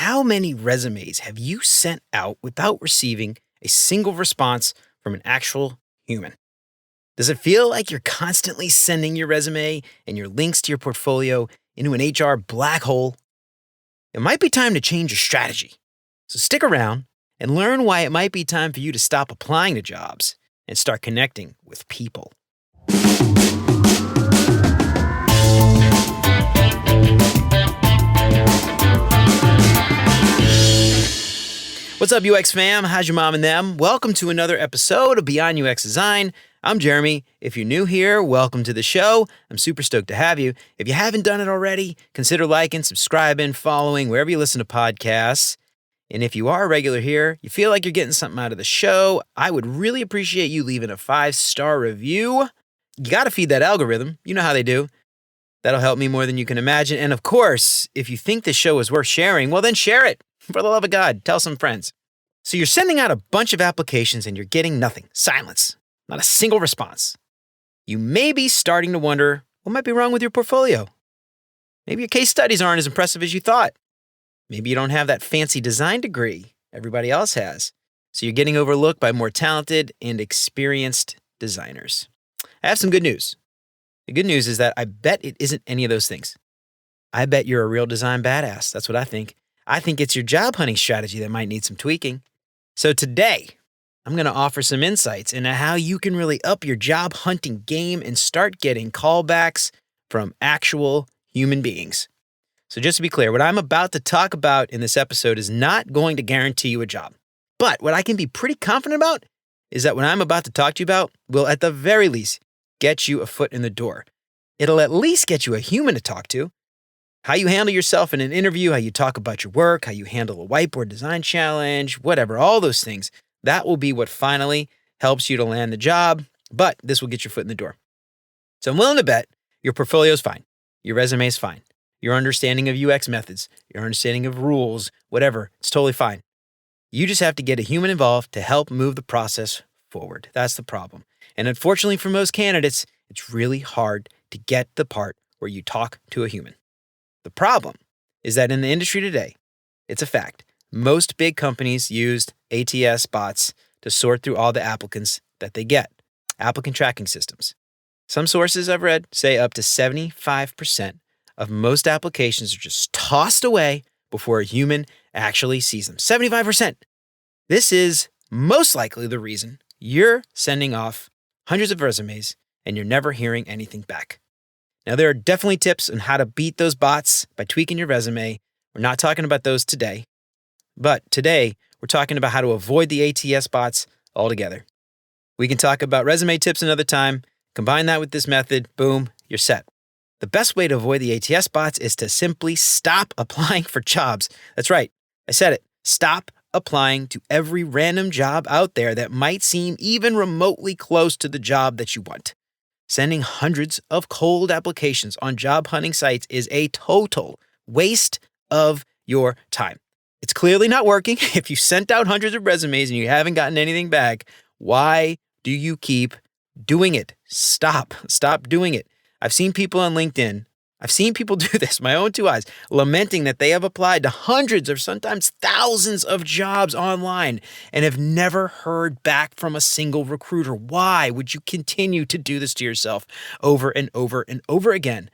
how many resumes have you sent out without receiving a single response from an actual human? Does it feel like you're constantly sending your resume and your links to your portfolio into an HR black hole? It might be time to change your strategy. So stick around and learn why it might be time for you to stop applying to jobs and start connecting with people. What's up, UX fam? How's your mom and them? Welcome to another episode of Beyond UX Design. I'm Jeremy. If you're new here, welcome to the show. I'm super stoked to have you. If you haven't done it already, consider liking, subscribing, following, wherever you listen to podcasts. And if you are a regular here, you feel like you're getting something out of the show, I would really appreciate you leaving a 5-star review. You got to feed that algorithm. You know how they do. That'll help me more than you can imagine. And of course, if you think this show is worth sharing, well, then share it. For the love of God, tell some friends. So you're sending out a bunch of applications and you're getting nothing. Silence. Not a single response. You may be starting to wonder what might be wrong with your portfolio. Maybe your case studies aren't as impressive as you thought. Maybe you don't have that fancy design degree everybody else has. So you're getting overlooked by more talented and experienced designers. I have some good news. The good news is that I bet it isn't any of those things. I bet you're a real design badass. That's what I think. I think it's your job hunting strategy that might need some tweaking. So today, I'm going to offer some insights into how you can really up your job hunting game and start getting callbacks from actual human beings. So just to be clear, what I'm about to talk about in this episode is not going to guarantee you a job. But what I can be pretty confident about is that what I'm about to talk to you about will at the very least get you a foot in the door. It'll at least get you a human to talk to. How you handle yourself in an interview, how you talk about your work, how you handle a whiteboard design challenge, whatever, all those things. That will be what finally helps you to land the job, but this will get your foot in the door. So I'm willing to bet your portfolio is fine. Your resume is fine. Your understanding of UX methods, your understanding of rules, whatever, it's totally fine. You just have to get a human involved to help move the process forward. That's the problem. And unfortunately for most candidates, it's really hard to get the part where you talk to a human. The problem is that in the industry today, it's a fact, most big companies use ATS bots to sort through all the applicants that they get, applicant tracking systems. Some sources I've read say up to 75% of most applications are just tossed away before a human actually sees them. 75%. This is most likely the reason you're sending off hundreds of resumes and you're never hearing anything back. Now, there are definitely tips on how to beat those bots by tweaking your resume. We're not talking about those today. But today, we're talking about how to avoid the ATS bots altogether. We can talk about resume tips another time. Combine that with this method, boom, you're set. The best way to avoid the ATS bots is to simply stop applying for jobs. That's right, I said it. Stop applying to every random job out there that might seem even remotely close to the job that you want. Sending hundreds of cold applications on job hunting sites is a total waste of your time. It's clearly not working. If you sent out hundreds of resumes and you haven't gotten anything back, why do you keep doing it? Stop doing it. I've seen people on LinkedIn. I've seen people do this, my own two eyes, lamenting that they have applied to hundreds or sometimes thousands of jobs online and have never heard back from a single recruiter. Why would you continue to do this to yourself over and over and over again?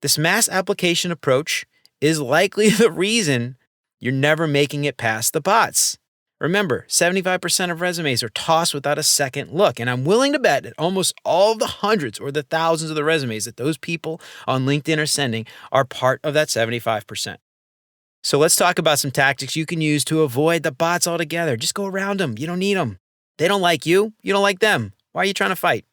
This mass application approach is likely the reason you're never making it past the bots. Remember, 75% of resumes are tossed without a second look, and I'm willing to bet that almost all of the hundreds or the thousands of the resumes that those people on LinkedIn are sending are part of that 75%. So let's talk about some tactics you can use to avoid the bots altogether. Just go around them. You don't need them. They don't like you. You don't like them. Why are you trying to fight?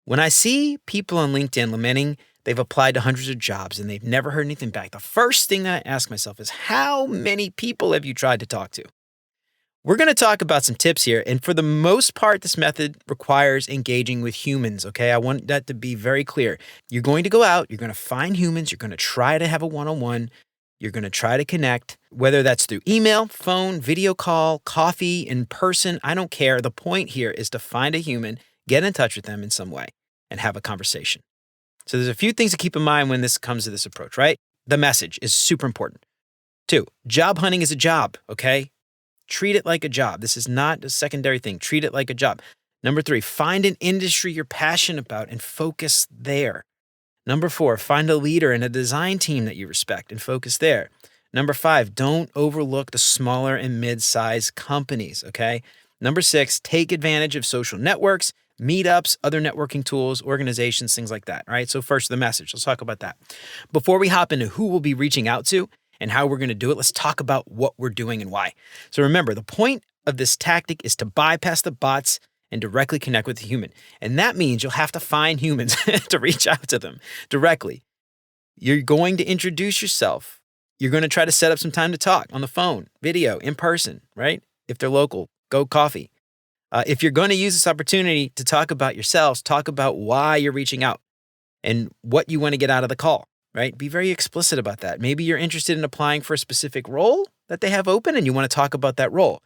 When I see people on LinkedIn lamenting they've applied to hundreds of jobs and they've never heard anything back, the first thing that I ask myself is, how many people have you tried to talk to? We're going to talk about some tips here, and for the most part, this method requires engaging with humans, okay? I want that to be very clear. You're going to go out, you're going to find humans, you're going to try to have a one-on-one, you're going to try to connect, whether that's through email, phone, video call, coffee, in person, I don't care. The point here is to find a human, get in touch with them in some way, and have a conversation. So there's a few things to keep in mind when this comes to this approach, right? The message is super important. 2, job hunting is a job, okay? Treat it like a job. This is not a secondary thing. Treat it like a job. Number 3, find an industry you're passionate about and focus there. Number 4, find a leader and a design team that you respect and focus there. Number 5, don't overlook the smaller and mid-sized companies, okay? Number 6, take advantage of social networks, meetups, other networking tools, organizations, things like that, all right? So first, the message. Let's talk about that. Before we hop into who we'll be reaching out to and how we're going to do it, let's talk about what we're doing and why. So remember, the point of this tactic is to bypass the bots and directly connect with the human. And that means you'll have to find humans to reach out to them directly. You're going to introduce yourself. You're going to try to set up some time to talk on the phone, video, in person, right? If they're local, go coffee. If you're going to use this opportunity to talk about yourselves, talk about why you're reaching out and what you want to get out of the call, right? Be very explicit about that. Maybe you're interested in applying for a specific role that they have open and you want to talk about that role.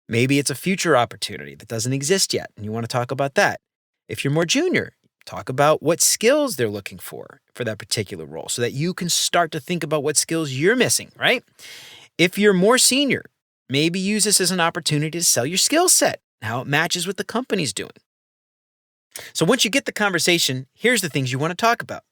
Maybe it's a future opportunity that doesn't exist yet, and you want to talk about that. If you're more junior, talk about what skills they're looking for that particular role so that you can start to think about what skills you're missing, right? If you're more senior, maybe use this as an opportunity to sell your skill set, how it matches what the company's doing. So once you get the conversation, here's the things you want to talk about.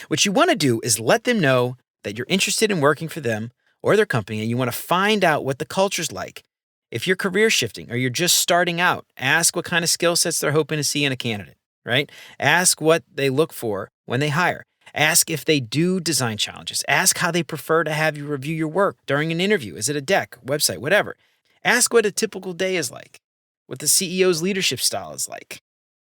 What you want to do is let them know that you're interested in working for them or their company, and you want to find out what the culture's like. If you're career shifting or you're just starting out, ask what kind of skill sets they're hoping to see in a candidate, right? Ask what they look for when they hire. Ask if they do design challenges. Ask how they prefer to have you review your work during an interview. Is it a deck, website, whatever? Ask what a typical day is like, what the CEO's leadership style is like.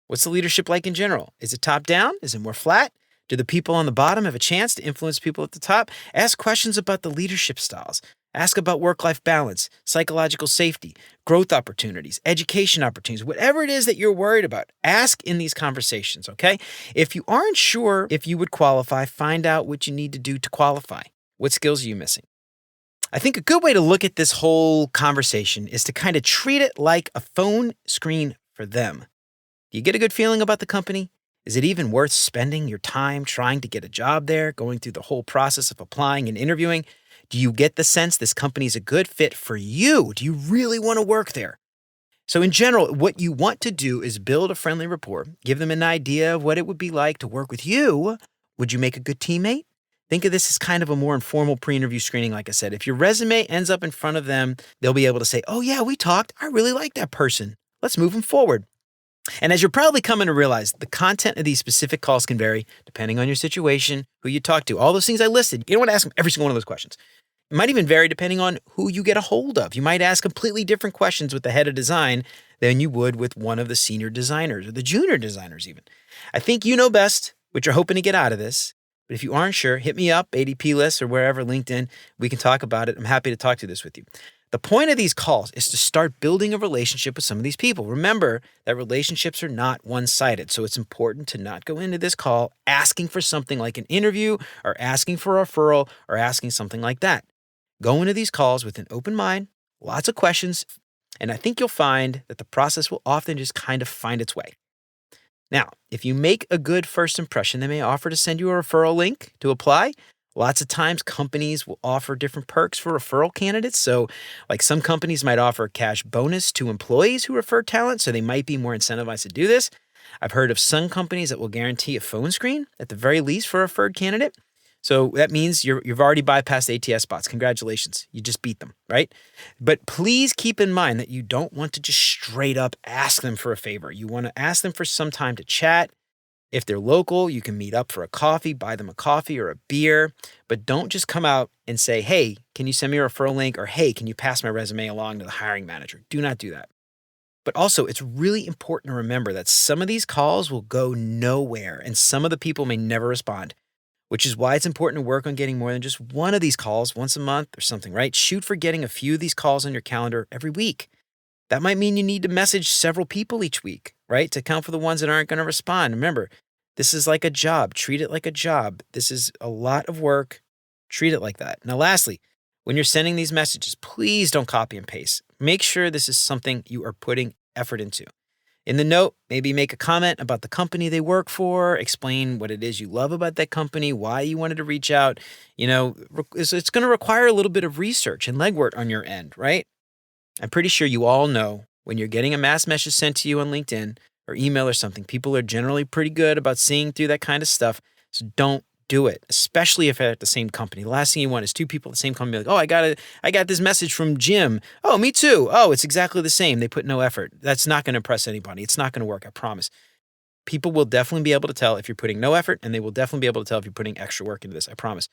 What's the leadership like in general? Is it top down? Is it more flat? Do the people on the bottom have a chance to influence people at the top? Ask questions about the leadership styles. Ask about work-life balance, psychological safety, growth opportunities, education opportunities, whatever it is that you're worried about. Ask in these conversations, okay? If you aren't sure if you would qualify, find out what you need to do to qualify. What skills are you missing? I think a good way to look at this whole conversation is to kind of treat it like a phone screen for them. Do you get a good feeling about the company? Is it even worth spending your time trying to get a job there, going through the whole process of applying and interviewing? Do you get the sense this company is a good fit for you? Do you really want to work there? So in general, what you want to do is build a friendly rapport, give them an idea of what it would be like to work with you. Would you make a good teammate? Think of this as kind of a more informal pre-interview screening, like I said. If your resume ends up in front of them, they'll be able to say, oh yeah, we talked. I really like that person. Let's move them forward. And as you're probably coming to realize, the content of these specific calls can vary depending on your situation, who you talk to, all those things I listed. You don't want to ask them every single one of those questions. It might even vary depending on who you get a hold of. You might ask completely different questions with the head of design than you would with one of the senior designers or the junior designers even. I think you know best what you're hoping to get out of this. But if you aren't sure, hit me up, ADP List or wherever, LinkedIn. We can talk about it. I'm happy to talk to this with you. The point of these calls is to start building a relationship with some of these people. Remember that relationships are not one-sided, so it's important to not go into this call asking for something like an interview or asking for a referral or asking something like that. Go into these calls with an open mind, lots of questions, and I think you'll find that the process will often just kind of find its way. Now, if you make a good first impression, they may offer to send you a referral link to apply. Lots of times companies will offer different perks for referral candidates. So like some companies might offer a cash bonus to employees who refer talent, so they might be more incentivized to do this. I've heard of some companies that will guarantee a phone screen at the very least for a referred candidate. So that means you've already bypassed ATS bots. Congratulations. You just beat them, right? But please keep in mind that you don't want to just straight up ask them for a favor. You want to ask them for some time to chat. If they're local, you can meet up for a coffee, buy them a coffee or a beer, but don't just come out and say, hey, can you send me a referral link? Or hey, can you pass my resume along to the hiring manager? Do not do that. But also, it's really important to remember that some of these calls will go nowhere and some of the people may never respond, which is why it's important to work on getting more than just one of these calls once a month or something, right? Shoot for getting a few of these calls on your calendar every week. That might mean you need to message several people each week, right? To account for the ones that aren't going to respond. Remember, this is like a job. Treat it like a job. This is a lot of work. Treat it like that. Now, lastly, when you're sending these messages, please don't copy and paste. Make sure this is something you are putting effort into. In the note, maybe make a comment about the company they work for, explain what it is you love about that company, why you wanted to reach out. It's going to require a little bit of research and legwork on your end, right? I'm pretty sure you all know when you're getting a mass message sent to you on LinkedIn or email or something, people are generally pretty good about seeing through that kind of stuff. So don't do it, especially if they're at the same company. The last thing you want is two people at the same company like, oh, I got this message from Jim. Oh, me too. Oh, it's exactly the same. They put no effort. That's not going to impress anybody. It's not going to work, I promise. People will definitely be able to tell if you're putting no effort, and they will definitely be able to tell if you're putting extra work into this, I promise.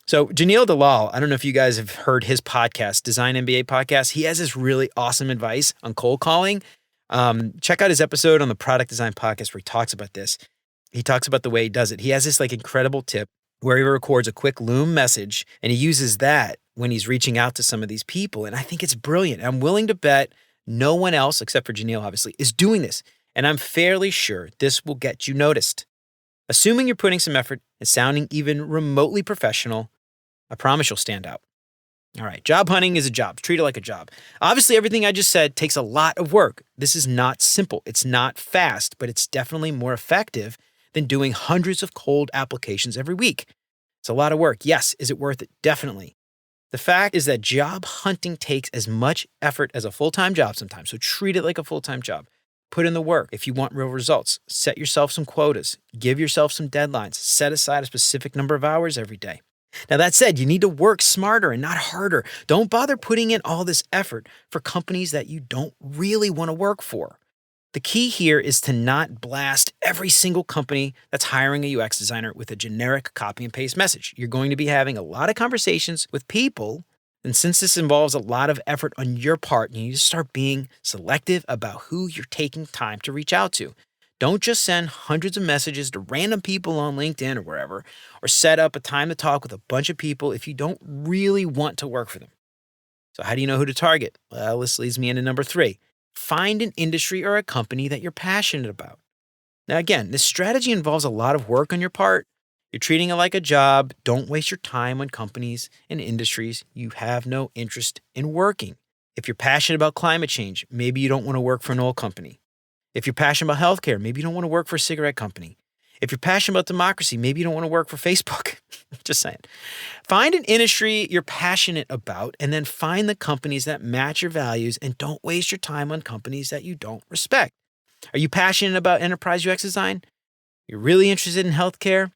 So Janeel Dalal, I don't know if you guys have heard his podcast, Design MBA podcast. He has this really awesome advice on cold calling. Check out his episode on the Product Design Podcast where he talks about this. He talks about the way he does it. He has this incredible tip where he records a quick Loom message, and he uses that when he's reaching out to some of these people. And I think it's brilliant. I'm willing to bet no one else, except for Janeel, obviously, is doing this. And I'm fairly sure this will get you noticed. Assuming you're putting some effort and sounding even remotely professional, I promise you'll stand out. All right, job hunting is a job. Treat it like a job. Obviously, everything I just said takes a lot of work. This is not simple. It's not fast, but it's definitely more effective than doing hundreds of cold applications every week. It's a lot of work. Yes, is it worth it? Definitely. The fact is that job hunting takes as much effort as a full-time job sometimes, so treat it like a full-time job. Put in the work if you want real results. Set yourself some quotas. Give yourself some deadlines. Set aside a specific number of hours every day. Now, that said, you need to work smarter and not harder. Don't bother putting in all this effort for companies that you don't really want to work for. The key here is to not blast every single company that's hiring a UX designer with a generic copy and paste message. You're going to be having a lot of conversations with people, and since this involves a lot of effort on your part, you need to start being selective about who you're taking time to reach out to. Don't just send hundreds of messages to random people on LinkedIn or wherever, or set up a time to talk with a bunch of people if you don't really want to work for them. So how do you know who to target? Well, this leads me into number 3. Find an industry or a company that you're passionate about. Now, again, this strategy involves a lot of work on your part. You're treating it like a job. Don't waste your time on companies and industries you have no interest in working. If you're passionate about climate change, maybe you don't want to work for an oil company. If you're passionate about healthcare, maybe you don't want to work for a cigarette company. If you're passionate about democracy, maybe you don't want to work for Facebook. Just saying. Find an industry you're passionate about, and then find the companies that match your values, and don't waste your time on companies that you don't respect. Are you passionate about enterprise UX design? You're really interested in healthcare?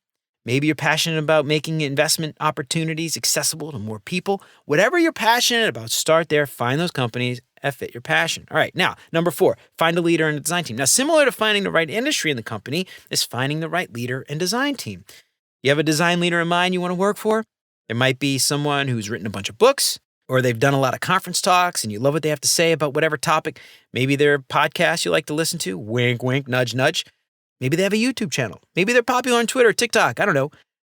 Maybe you're passionate about making investment opportunities accessible to more people. Whatever you're passionate about, start there. Find those companies that fit your passion. All right, now, number 4, find a leader and a design team. Now, similar to finding the right industry in the company is finding the right leader and design team. You have a design leader in mind you want to work for? There might be someone who's written a bunch of books, or they've done a lot of conference talks and you love what they have to say about whatever topic. Maybe they're podcasts you like to listen to. Wink, wink, nudge, nudge. Maybe they have a YouTube channel. Maybe they're popular on Twitter, TikTok. I don't know.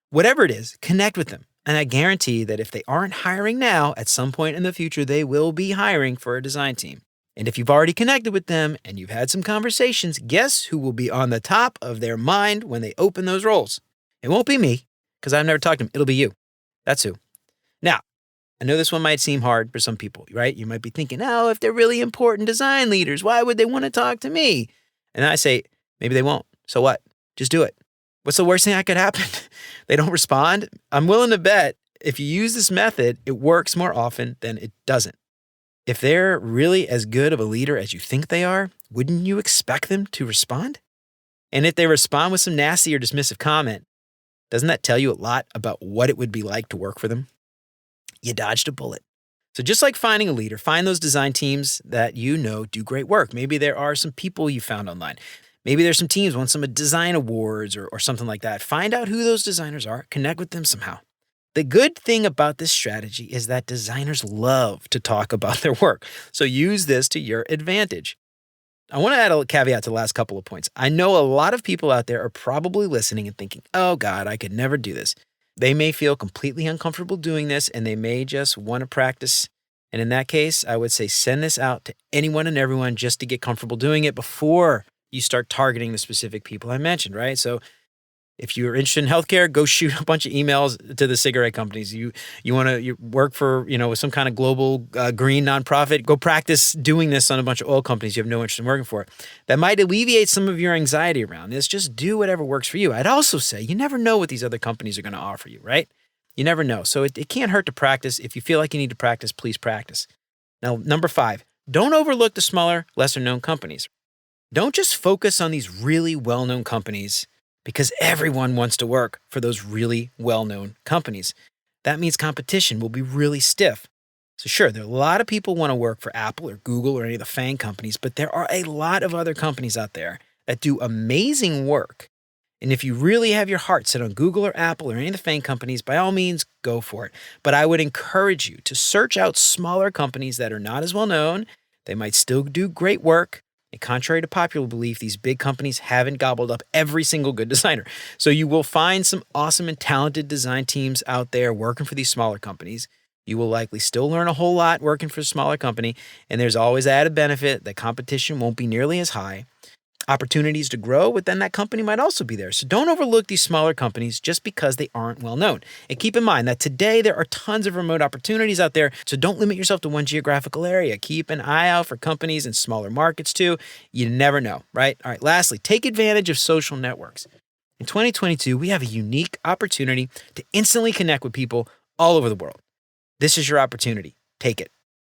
Whatever it is, connect with them. And I guarantee that if they aren't hiring now, at some point in the future, they will be hiring for a design team. And if you've already connected with them and you've had some conversations, guess who will be on the top of their mind when they open those roles? It won't be me, because I've never talked to them. It'll be you. That's who. Now, I know this one might seem hard for some people, right? You might be thinking, oh, if they're really important design leaders, why would they want to talk to me? And I say, maybe they won't. So what? Just do it. What's the worst thing that could happen? They don't respond? I'm willing to bet if you use this method, it works more often than it doesn't. If they're really as good of a leader as you think they are, wouldn't you expect them to respond? And if they respond with some nasty or dismissive comment, doesn't that tell you a lot about what it would be like to work for them? You dodged a bullet. So just like finding a leader, find those design teams that you know do great work. Maybe there are some people you found online. Maybe there's some teams won some design awards or something like that. Find out who those designers are, connect with them somehow. The good thing about this strategy is that designers love to talk about their work. So use this to your advantage. I want to add a caveat to the last couple of points. I know a lot of people out there are probably listening and thinking, oh God, I could never do this. They may feel completely uncomfortable doing this and they may just want to practice. And in that case, I would say send this out to anyone and everyone just to get comfortable doing it before you start targeting the specific people I mentioned, right? So If you're interested in healthcare, go shoot a bunch of emails to the cigarette companies. You want to work for, some kind of global green nonprofit, go practice doing this on a bunch of oil companies you have no interest in working for. That might alleviate some of your anxiety around this. Just do whatever works for you. I'd also say you never know what these other companies are going to offer you, right? You never know. So it can't hurt to practice. If you feel like you need to practice, please practice. Now, number 5, don't overlook the smaller, lesser known companies. Don't just focus on these really well-known companies because everyone wants to work for those really well-known companies. That means competition will be really stiff. So sure, there are a lot of people want to work for Apple or Google or any of the FAANG companies, but there are a lot of other companies out there that do amazing work. And if you really have your heart set on Google or Apple or any of the FAANG companies, by all means, go for it. But I would encourage you to search out smaller companies that are not as well-known. They might still do great work. And contrary to popular belief, these big companies haven't gobbled up every single good designer. So you will find some awesome and talented design teams out there working for these smaller companies. You will likely still learn a whole lot working for a smaller company. And there's always added benefit that competition won't be nearly as high. Opportunities to grow within that company might also be there. So don't overlook these smaller companies just because they aren't well known. And keep in mind that today there are tons of remote opportunities out there. So don't limit yourself to one geographical area. Keep an eye out for companies in smaller markets too. You never know, right? All right, lastly, take advantage of social networks. In 2022, we have a unique opportunity to instantly connect with people all over the world. This is your opportunity. Take it.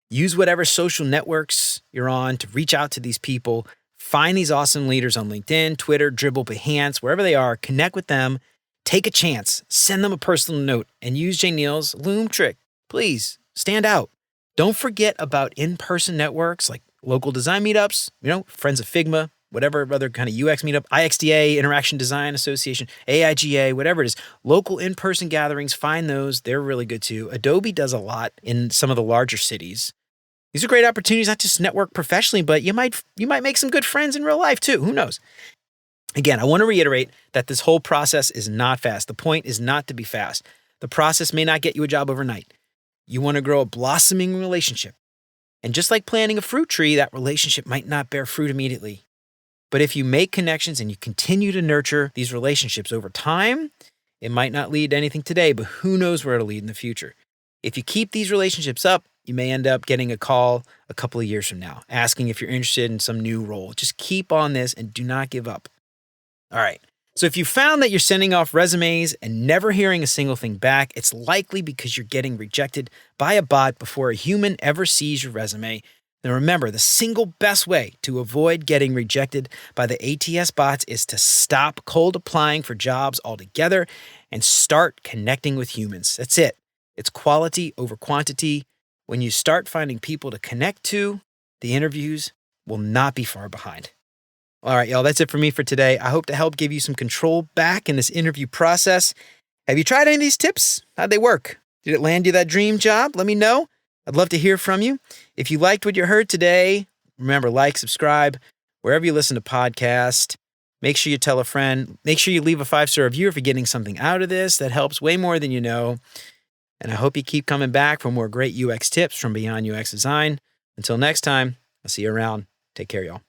Use whatever social networks you're on to reach out to these people. Find these awesome leaders on LinkedIn, Twitter, Dribbble, Behance, wherever they are. Connect with them. Take a chance. Send them a personal note and use Jay Neal's Loom trick. Please stand out. Don't forget about in-person networks like local design meetups, Friends of Figma, whatever other kind of UX meetup, IXDA, Interaction Design Association, AIGA, whatever it is. Local in-person gatherings, find those. They're really good too. Adobe does a lot in some of the larger cities. These are great opportunities, not just network professionally, but you might make some good friends in real life too. Who knows? Again, I want to reiterate that this whole process is not fast. The point is not to be fast. The process may not get you a job overnight. You want to grow a blossoming relationship. And just like planting a fruit tree, that relationship might not bear fruit immediately. But if you make connections and you continue to nurture these relationships over time, it might not lead to anything today, but who knows where it'll lead in the future. If you keep these relationships up, you may end up getting a call a couple of years from now, asking if you're interested in some new role. Just keep on this and do not give up. All right. So if you found that you're sending off resumes and never hearing a single thing back, it's likely because you're getting rejected by a bot before a human ever sees your resume. Now remember, the single best way to avoid getting rejected by the ATS bots is to stop cold applying for jobs altogether and start connecting with humans. That's it. It's quality over quantity. When you start finding people to connect to, the interviews will not be far behind. All right, y'all, that's it for me for today. I hope to help give you some control back in this interview process. Have you tried any of these tips? How'd they work? Did it land you that dream job? Let me know. I'd love to hear from you. If you liked what you heard today, remember, like, subscribe, wherever you listen to podcasts. Make sure you tell a friend. Make sure you leave a 5-star review if you're getting something out of this. That helps way more than you know. And I hope you keep coming back for more great UX tips from Beyond UX Design. Until next time, I'll see you around. Take care, y'all.